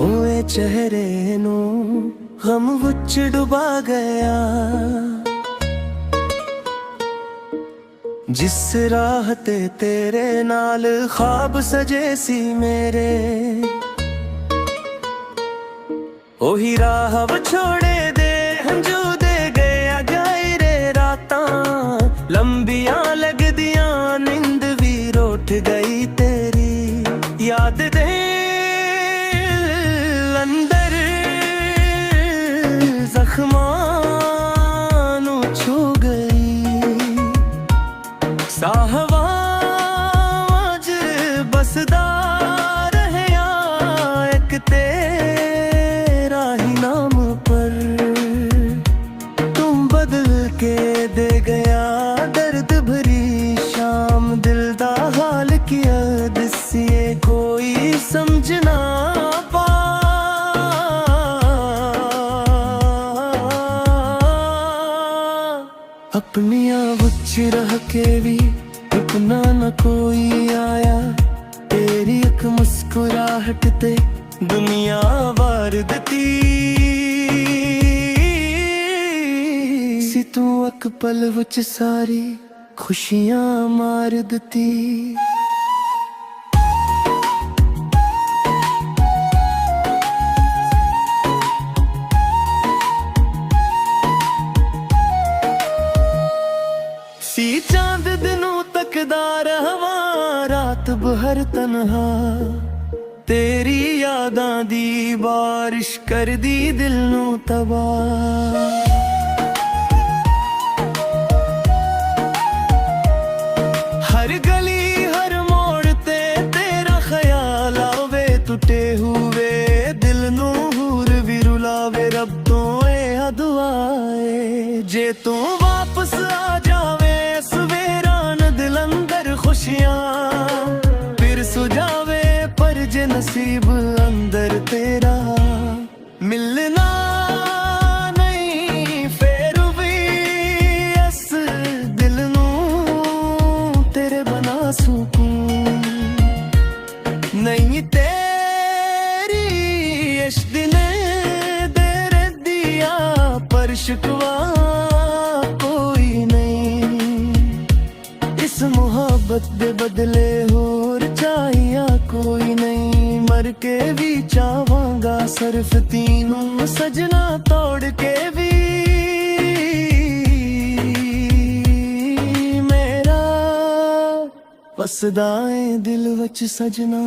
ਹੋਏ ਚਿਹਰੇ ਨੂੰ ਗਮ ਵਿੱਚ ਡੁਬਾ ਗਿਆ। जिस राह ते तेरे नाल ख्वाब सजे सी मेरे, ओही राह छोड़े दे हंजू दे गया जाए रे रातां लंबियां लगदियां नींद भी रोट गई तेरी याद दे अंदर जख्मां नू छू गई। साहवाज बसदा रहया एक तेरा ही नाम पर, तुम बदल के दे गया दर्द भरी शाम दिल दा हाल किया दसिए कोई समझना पा। अपनिया विच रह के भी अपना न कोई आया, तेरी एक मुस्कुराहट ते दुनिया वार दिती सी। तू एक पल विच सारी खुशियां मार दिती। सी चांद दिनों तकदार हवा रात बहर तन्हा, तेरी यादां दी बारिश कर दी दिल नू तबाह। हर गली हर मोड़ ते तेरा ख्याल आवे, टूटे हुए दिल नू हूर भी रुलावे। रब तो ए दुआ है जे तू वापस आ जावे, खुशियां फिर सुझावे पर जे नसीब अंदर तेरा मिलना नहीं फिर भी इस दिल नू तेरे बना सुकून नहीं। तेरी इश्क ने देर दिया पर शिकवा कोई नहीं। इस मोहब्बत दे बदले होर चाहिया कोई नहीं, मर के भी चाहवांगा सिर्फ तीनों सजना तोड़ के भी मेरा वसदा है दिल विच सजना।